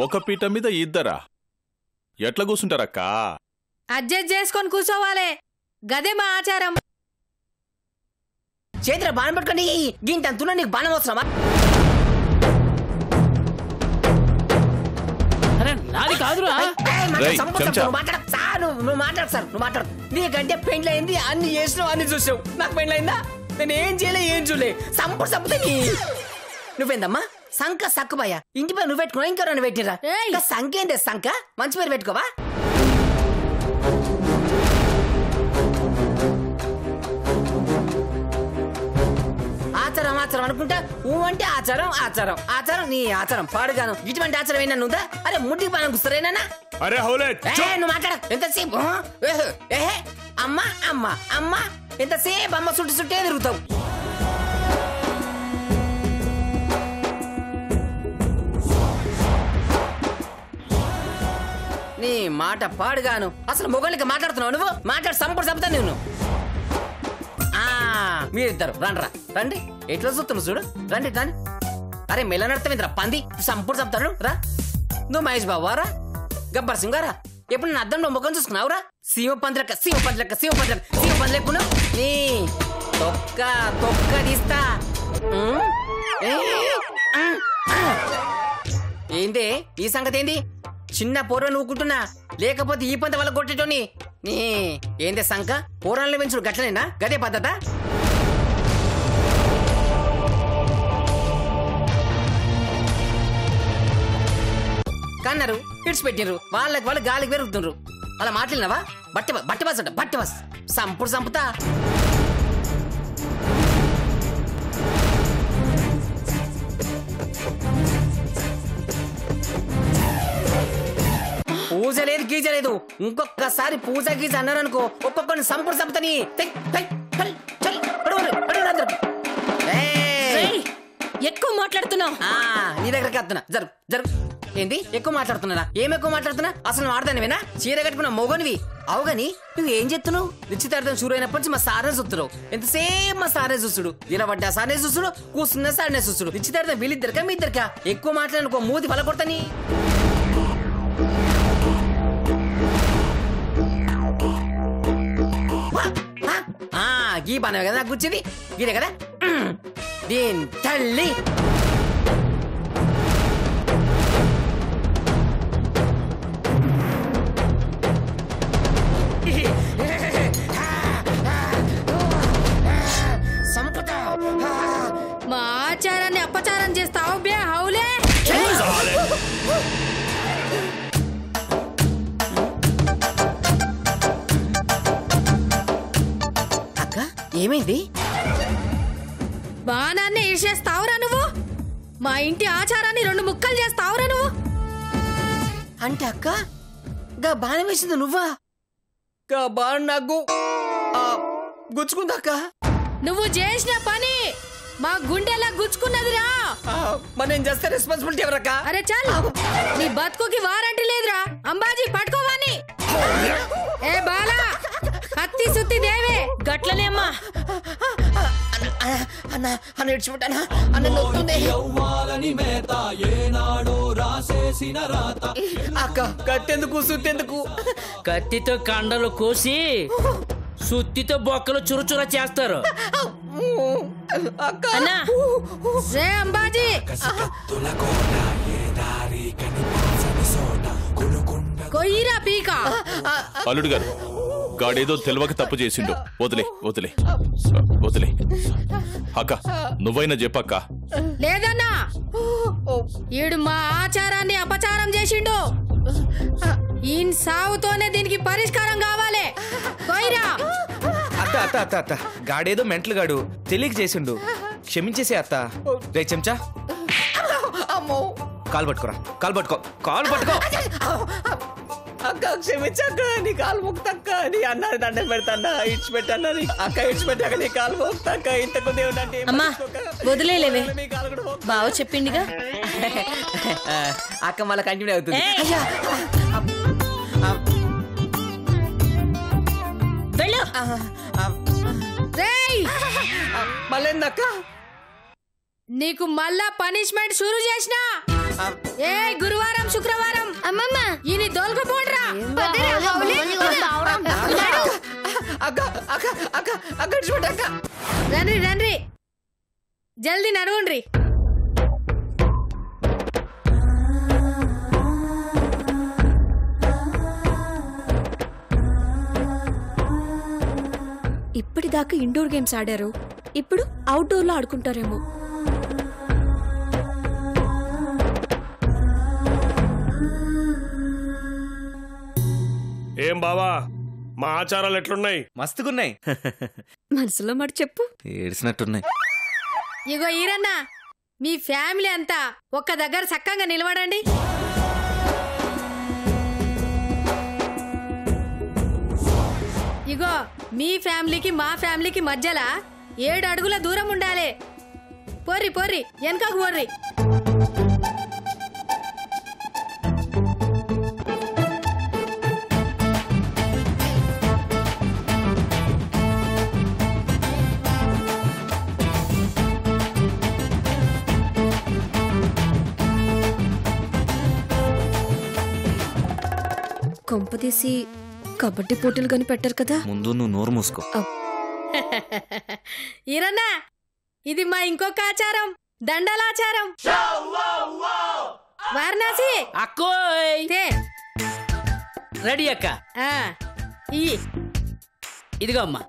ఒక పీట మీద ఇద్దరా? ఎట్లా కూర్చుంటారక్క? అడ్జస్ట్ చేసుకొని కూర్చోవాలే, గదే మా ఆచారం. చేతిలో బాణం పట్టుకోండి. గింతంతున్నా నీకు బాణం అవసరమా? నాది కాదురా. నువ్వు మాట్లాడు సార్, నువ్వు మాట్లాడు. నీకంటే పెండ్లి అయింది, అన్ని చేసినావు, అన్ని చూసావు. నాకు పెండ్లి అయిందా? నేను ఏం చేయలే, ఏం చూడలే. సంపుతా నువ్వేందమ్మా? సంక సక్కుబాయ ఇంటి పేరు నువ్వు పెట్టుకున్నా, ఇంకో రెండు పెట్టిరా. సంక ఏందే సంక? మంచి పేరు పెట్టుకోవా? ఆచారం ఆచారం అనుకుంటా అంటే ఆచారం ఆచారం ఆచారం నీ ఆచారం పాడుగాను. ఇటువంటి ఆచారం ఏనా ఉందా? అరే ముడ్డికి బాగా కూర్చురేనా? నువ్వు మాట్లాడ. ఎంతసేపు అమ్మా అమ్మా అమ్మా ఎంతసేపు అమ్మ చుట్టే తిరుగుతావు. నీ మాట పాడుగాను. అసలు మొగళ్ళకి మాట్లాడుతున్నావు నువ్వు? మాట్లాడు చంపుతా నేను. మీరిద్దరు రండి రండి. ఎట్లా చూస్తున్నావు చూడు, రండి రండి. అరే మెల్ల నడతావేంద్రా పంది, చంపుతాడు రా. నువ్వు మహేష్ బాబు రా, గబ్బర్ సింగ్ రా. ఎప్పుడు నా అద్దంలో ముఖం చూసుకున్నావురా? సీమ పందిలెక్క నీ తొక్క తీస్తా. ఏంది ఈ సంగతి? ఏంది చిన్న పూర్వ నువ్వుకుంటున్నా, లేకపోతే ఈ పంత వల్ల కొట్టేటోని. నీ ఏందే సంక? పూర్వాలను పెంచుడు గట్లనేనా? గదే పద్ధత? కన్నారు, ఇడిచిపెట్టిర్రు, వాళ్ళకి వాళ్ళు గాలికి పెరుగుతుండ్రు. అలా మాట్లాడినావా? బట్టి బస్ సంపుతా. పూజ లేదు గీజ లేదు. ఇంకొకసారి పూజ గీజ అన్నారు అనుకో, ఒక్కొక్కరిని సంపుతని. ఎక్కువ మాట్లాడుతున్నావు. నీ దగ్గరకి వస్తున్నా. జరుగు. ఏంది ఎక్కువ మాట్లాడుతున్నా? ఏం ఎక్కువ మాట్లాడుతున్నా? అసలు నువ్వు ఆడదానివేనా? చీర కట్టుకున్న మొగనివి అవుగాని నువ్వు ఏం చెప్తున్నావు? నిశ్చితార్థం షూర్ అయినప్పటి నుంచి మా సారే చూస్తున్నావు. ఎంతసేపు మా సారే చూస్తుడు, నిలబడ్డా సారే చూస్తుడు, కూర్చున్నా సారనే చూస్తుడు. నిశ్చితార్థం వీళ్ళిద్దరికా మీ ఇద్దరికా? ఎక్కువ మాట్లాడనుకో మూతి బల కొడతాని. గీ బానవే కదా నాకు కూర్చింది, గీరే కదా దీని తల్లి. మా ఆచారాన్ని అపచారం చేస్తావు బే హౌలే. అక్క ఏమైంది? బాణాన్ని ఇడిచేస్తావురా నువ్వు? మా ఇంటి ఆచారాన్ని రెండు ముక్కలు చేస్తావురా నువ్వు? అంటే అక్క గా బాణం వేసింది నువ్వా? గా బాణం నాకు గుచ్చుకుందక్క. నువ్వు చేసిన పని మా గుండెలా గుచ్చుకున్నదిరా. మరి నేను చేస్తే రెస్పాన్సిబిలిటీ ఎవరక్క? అరే చాలు, నీ బతుకుకి వారంటీ లేదురా. అంబాజీ పట్టుకోవాని. ఏ బాలా కత్తి సుత్తి దేవే గట్లనేమ్మా. అన్న ఇడ్చిపెట్టానా? అన్న నొత్తుంది. అక్క కత్తెందుకు సుత్తెందుకు? కత్తితో కండలు కోసి సుత్తితో బొక్కలు చురుచుర చేస్తారు. అన్నా రే అంబాజీ, కొయ్యిరా పీక. అల్లుడు గారు, గాడేదో తెలియక తప్పు చేసిండు. వదిలే అక్క, నువ్వైనా చెప్పక్క. లేదన్నా, ఈడు మా ఆచారాన్ని అపచారం చేసిండు. ఈయన సావుతోనే దీనికి పరిష్కారం కావాలి. కొయ్యిరా. అత్త గాడేదో మెంటల్ గాడు తెలియక చేసిండు, క్షమించేసే అత్త. రే చెంచా, కాలు పట్టుకో. అక్క క్షమించక్క, నీ కాలు ముక్తక్క. నీ అన్న దండం పెడతాన్నా, ఇడ్చిపెట్టన్నా. అక్క ఇడ్చిపెట్టాక నీ కాలు ముక్తక్క. ఇంతకు దేవుడు అంటే అమ్మా వదిలేలేవే, బావ చెప్పిండిగా. అక్క మళ్ళీ కంటిన్యూ అవుతుంది. మళ్ళీ నీకు మళ్ళా పనిష్మెంట్ షురూ చేసినా ఏ గురువారం శుక్రవారం అమ్మమ్మ ఈయన దోల్కపోడ్రా అక్క అక్క అక్క అక్క చూడక్క రండి రండి జల్దీ నడవండ్రి. ఇప్పటిదాకా ఇండోర్ గేమ్స్ ఆడారు, ఇప్పుడు అవుట్డోర్ లో ఆడుకుంటారేమో. ఏం బావా మా ఆచారాలు ఎట్లున్నాయి? మస్తుగున్నాయి. మనసులో మాట చెప్పు. ఏడ్చినట్టున్నాయి. ఇగో ఈరన్నా, మీ ఫ్యామిలీ అంతా ఒక్క దగ్గర చక్కగా నిలబడండి. ఇగో మీ ఫ్యామిలీకి మా ఫ్యామిలీకి మధ్యలో 7 అడుగుల దూరం ఉండాలి. పోర్రి పోర్రి వెనకకు పోర్రి. కొంపదీసి కబడ్డీ పోటీలు కానీ పెట్టారు కదా. ముందు నువ్వు నోరు మూసుకో. ఈరన్నా, ఇది మా ఇంకొక ఆచారం, దండలాచారం. వారణాసి అక్కోయ్ తే. రెడీ అక్క. ఆ, ఇయ్యి. ఇదిగో అమ్మా,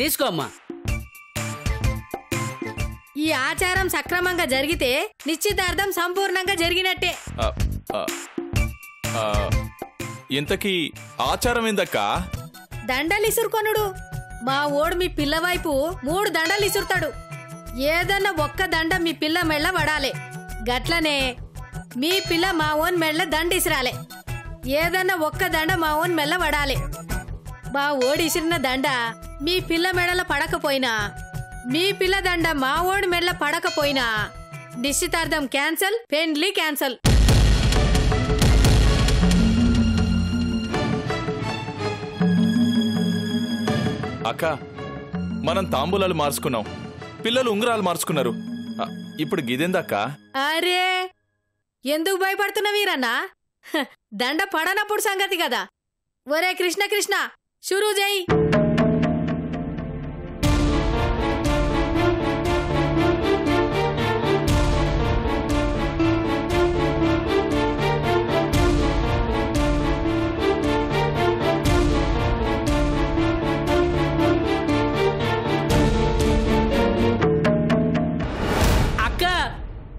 తీసుకో అమ్మా. ఈ ఆచారం సక్రమంగా జరిగితే నిశ్చితార్థం సంపూర్ణంగా జరిగినట్టే. ఇంతకీ ఆచారం ఏందక్కా? దండలిసురుకొనుడు. మా ఓడు మీ పిల్ల వైపు 3 దండలు ఇసురుతాడు. ఏదన్నా ఒక్క దండ మీ పిల్ల మెళ్ళ పడాలి. గట్లనే మీ పిల్ల మా ఓన్ మెళ్ళ దండ ఇసిరాలే. ఏదన్నా ఒక్క దండ మా ఓన్ మెళ్ళ పడాలి. మా ఓడి ఇసిరిన దండ మీ పిల్ల మెడల పడకపోయినా, మీ పిల్ల దండ మా ఓడి మెళ్ళ పడకపోయినా నిశ్చితార్థం క్యాన్సల్, పెండ్లి క్యాన్సల్. అక్క, మనం తాంబూలాలు మార్చుకున్నాం, పిల్లలు ఉంగరాలు మార్చుకున్నారు. ఇప్పుడు గిదేందక్క? అరే, ఎందుకు భయపడుతున్నవీరన్నా? దండ పడనప్పుడు సంగతి కదా. ఒరే కృష్ణ కృష్ణ, షురూ చేయి.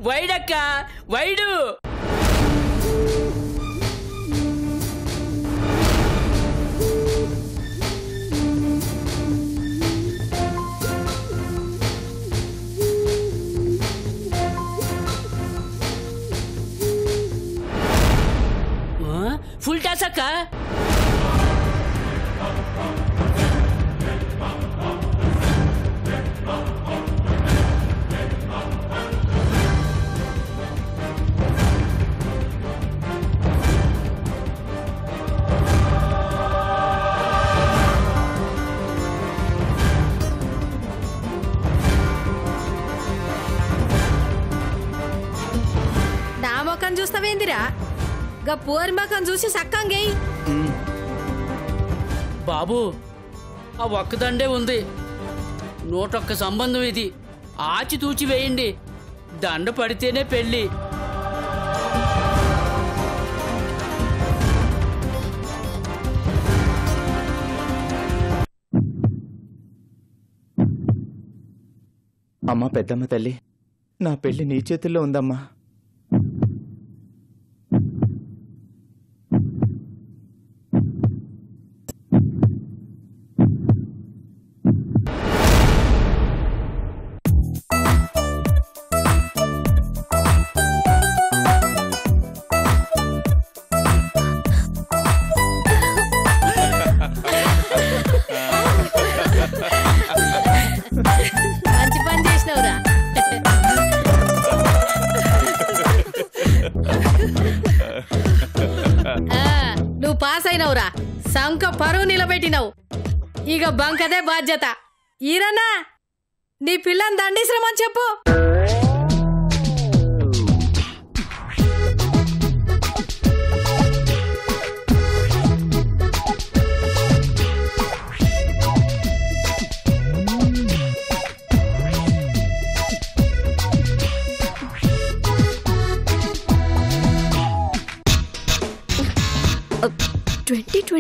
వైడక్క, వైడు. ఫుల్ టాస్ అక్క. చూస్తావేందిరా? గా పోర్మకం చూసి సక్కంగేయి. బాబు, ఆ ఒక్కదండే ఉంది, 101 సంబంధం ఇది. ఆచి తూచి వేయండి, దండ పడితేనే పెళ్ళి. అమ్మా పెద్దమ్మ తల్లి, నా పెళ్లి నీ చేతుల్లో ఉందమ్మా. మంచి పని చేసినవురా. నువ్వు పాస్ అయినవురా, సంక పరువు నిలబెట్టినవు. ఇక బంకదే బాధ్యత. ఈరన్నా, నీ పిల్లని దండిశ్రమని చెప్పు.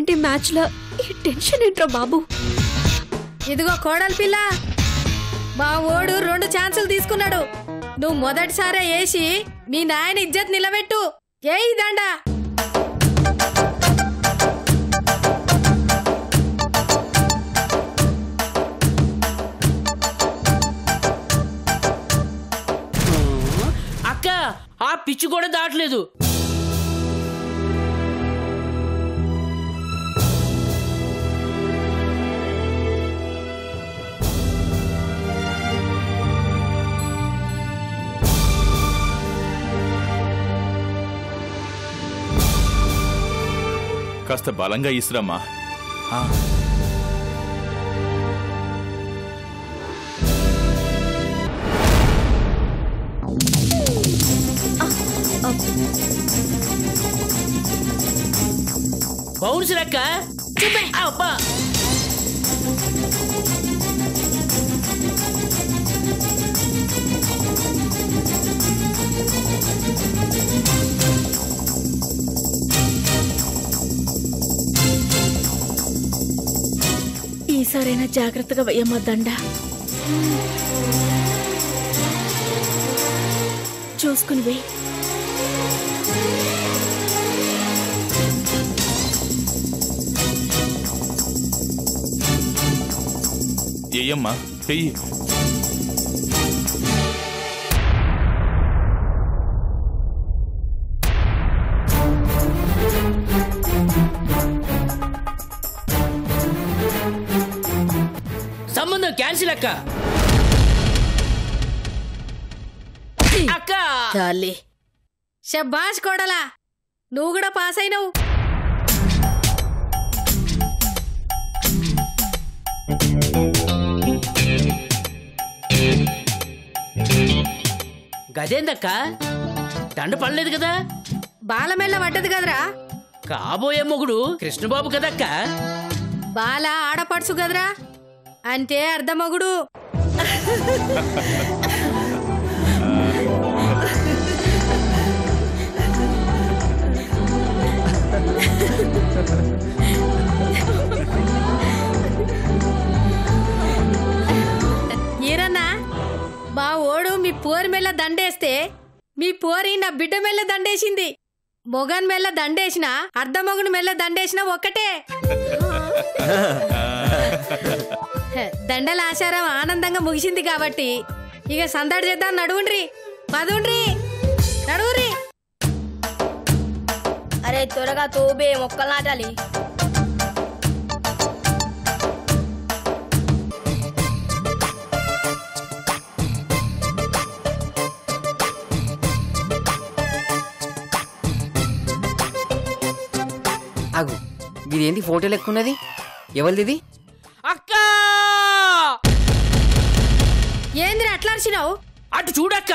T20 మ్యాచ్ లో ఈ టెన్షన్ ఏంట్రా బాబు? ఇదిగో కోడలి పిల్ల, మా ఓడు 2 ఛాన్సులు తీసుకున్నాడు. నువ్వు మొదటిసారే వేసి మీ నాయన ఇజ్జత్ నిలబెట్టు. ఏయ్ దండా. అక్క ఆ పిచ్చి కూడా దాటలేదు. కాస్త బలంగా ఇసురమ్మా. బౌన్స్ లెక్క. అబ్బా ఈసారైనా జాగ్రత్తగా వేయమ్మా దండ. చూసుకుని వేయి. ఏయమ్మా చెయ్యి. సంబంధం క్యాన్సిల్ అక్క. అక్క చాలే. శబ్బాష్ కోడలా, నువ్వు కూడా పాస్ అయినవు. గదేందక్క, దండ పడలేదు కదా? బాలమెల్ల పడ్డది కదరా. కాబోయే మొగుడు కృష్ణబాబు కదక్క. బాల ఆడపడుచు కదరా, అంటే అర్ధమొగుడు. ఈరన్నా, మా ఓడు మీ పోరి మెల్ల దండేస్తే మీ పోరి నా బిడ్డ మెల్ల దండేసింది. మొగన్ మెల్ల దండేసిన అర్ధమొగుడు మెల్ల దండేసిన ఒక్కటే. దండల ఆచారం ఆనందంగా ముగిసింది కాబట్టి ఇక సందడి చేద్దాం. నడువుండ్రి, పదుండ్రి, నడువురి. అరే త్వరగా తోబే, మొక్కలు నాటాలి. అగు ఇదేంటి ఫోటోలు ఎక్కున్నది? ఎవరిది? అక్క ఏంద్రి అట్లా అరిచినావు? అటు చూడక్క.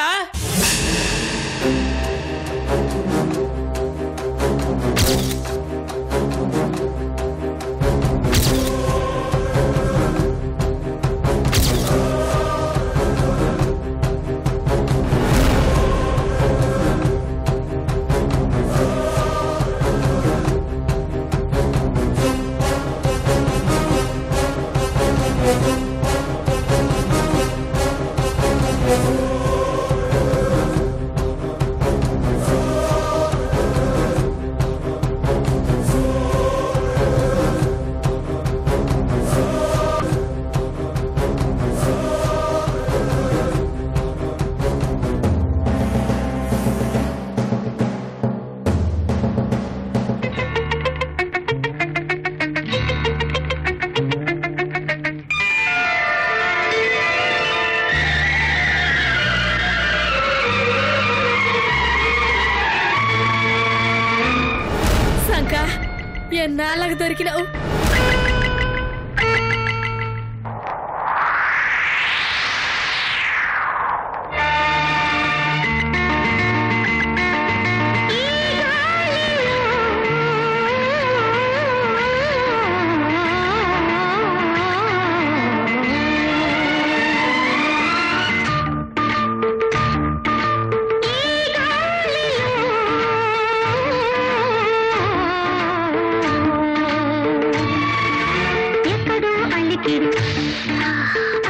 ఎన్నాళ్ళకు దొరికినావు?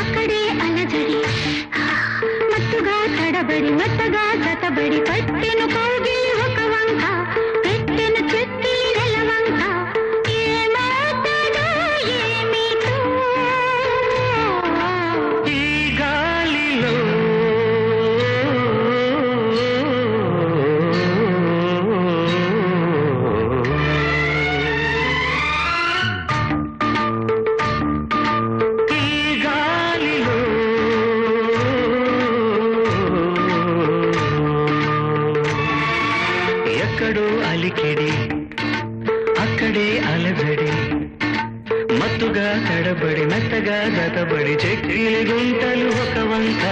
అక్కడే అలజడి మత్తుగా తడబడి మెత్తగా జతబడి పట్టెను కౌగిలి ఒక వంక పెట్టెను చెక్కిలి నెలవంక ఏమవుతుందో ఏమిటో ఈ గాలిలో ఎక్కడో అలికిడి అక్కడే అలజడి మత్తుగా తడబడి మెత్తగా జతబడి చెక్కిలి గుంటలు ఒక వంక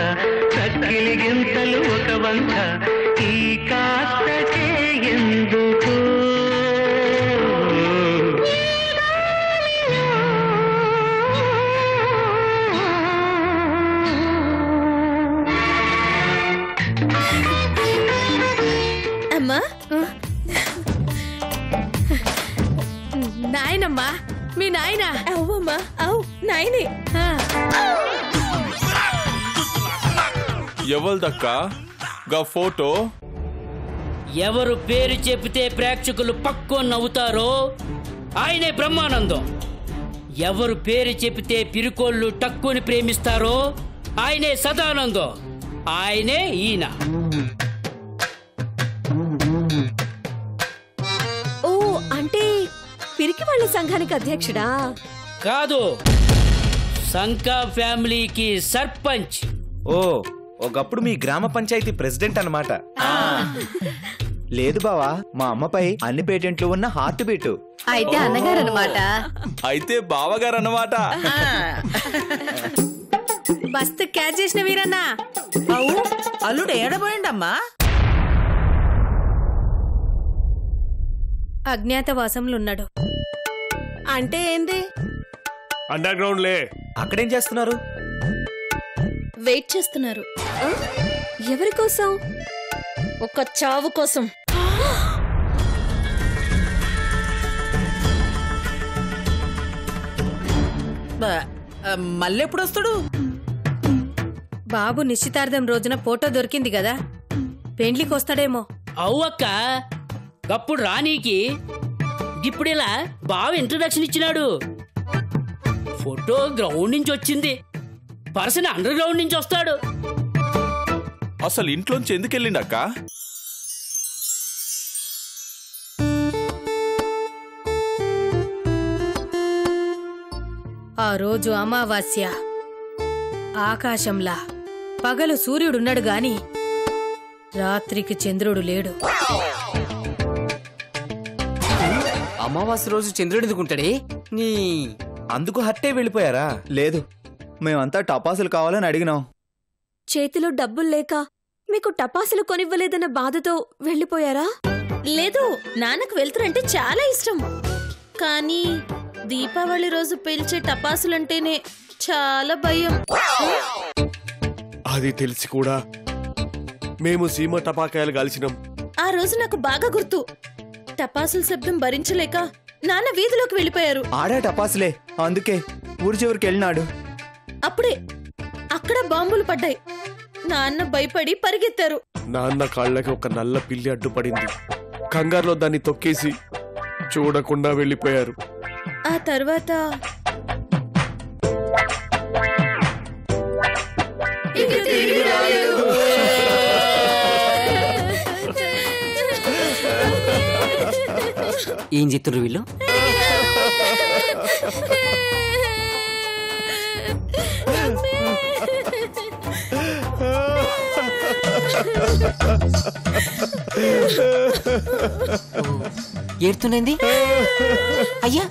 చక్కిలి గింతలు ఒక వంక ఈ కాస్తకే ఎందుకు అమ్మా నాయనమ్మా మీ నాయన అవ్వమ్మా అవు నాయనే ఎవరిదక్క గా ఫోటో ఎవరు పేరు చెబితే ప్రేక్షకులు పక్కో నవ్వుతారో ఆయనే బ్రహ్మానందం. ఎవరు పేరు చెబితే పిరుకోళ్ళు టక్కుని ప్రేమిస్తారో ఆయనే సదానందం. ఆయనే ఈయన. ఓ అంటే పిరికి వాళ్ళ సంఘానికి అధ్యక్షుడా? కాదు, సంకా ఫ్యామిలీకి సర్పంచ్. ఓ ఒకప్పుడు మీ గ్రామ పంచాయతీ ప్రెసిడెంట్ అన్నమాట. లేదు బావా, మా అమ్మపై అన్ని పేటెంట్లు ఉన్న హార్ట్ బీటు. అయితే అన్నగారు అన్నమాట. అయితే బావగారు అన్నమాట. బస్తు క్యాచ్ చేసిన వీరన్నా. అవు అల్లుడు ఏడబోయిండమ్మా? అజ్ఞాతవాసంలో ఉన్నాడు. అంటే ఏంది? అండర్ గ్రౌండ్ లే. అక్కడేం చేస్తున్నారు? వెయిట్ చేస్తున్నారు. ఎవరి కోసం? ఒక చావు కోసం. మళ్ళెప్పుడు వస్తాడు? బాబు నిశ్చితార్థం రోజున ఫోటో దొరికింది కదా, పెండ్లికి వస్తాడేమో. అవ్వక్క, అప్పుడు రానీకి ఇప్పుడిలా బావ ఇంట్రడక్షన్ ఇచ్చినాడు. ఫోటో గ్రౌండ్ నుంచి వచ్చింది, పర్సన్ అండర్ గ్రౌండ్ నుంచి వస్తాడు. అసలు ఇంట్లోంచి ఎందుకు వెళ్ళిండక్క? ఆ రోజు అమావాస్య. ఆకాశంలా పగలు సూర్యుడున్నాడు గాని రాత్రికి చంద్రుడు లేడు. అమావాస్య రోజు చంద్రుడు ఎందుకుంటాడే? నీ అందుకు హట్టే వెళ్ళిపోయారా? లేదు, మేమంతా టపాసులు కావాలని అడిగినాం. చేతిలో డబ్బులు లేక మీకు టపాసులు కొనివ్వలేదన్న బాధతో వెళ్ళిపోయారా? లేదు, నాన్నకు వెళ్తురంటే చాలా ఇష్టం. కానీ దీపావళి రోజు పేల్చే టపాసులంటేనే చాలా భయం. అది తెలిసి కూడా మేము సీమ టపాకాయలు కాల్చినాం. ఆ రోజు నాకు బాగా గుర్తు. టపాసుల శబ్దం భరించలేక నాన్న వీధిలోకి వెళ్ళిపోయారు. ఆడా టపాసులే, అందుకే ఊరి చివరికి వెళ్ళినాడు. అప్పుడే అక్కడ బాంబులు పడ్డాయి. నాన్న భయపడి పరిగెత్తారు. నాన్న కాళ్ళకి ఒక నల్ల పిల్లి అడ్డుపడింది. కంగారులో దాన్ని తొక్కేసి చూడకుండా వెళ్ళిపోయారు. ఆ తర్వాత ఏం చెప్తున్నారు వీళ్ళు? ఏడుతుందండి అయ్యా.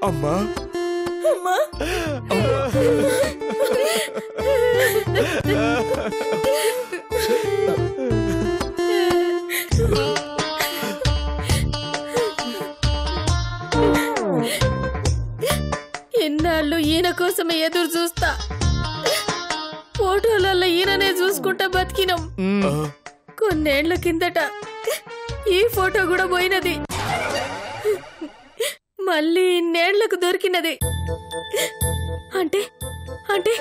అమ్మా ఈయన కోసమే ఎదురు చూస్తా. ఫోటోలలో ఈయననే చూసుకుంటా బతికినాం. కొన్నేళ్ల కిందట ఈ ఫోటో కూడా పోయినది, మళ్ళీ ఇన్నేళ్లకు దొరికినది. అంటే అంటే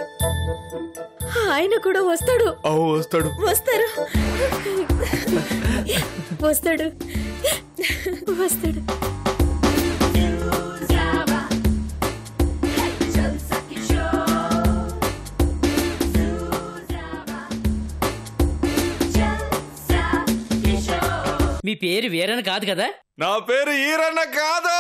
ఆయన కూడా వస్తాడు. వస్తాడు వస్తారు వస్తాడు వస్తాడు. మీ పేరు వీరన్న కాదు కదా? నా పేరు ఈరన్న కాదు.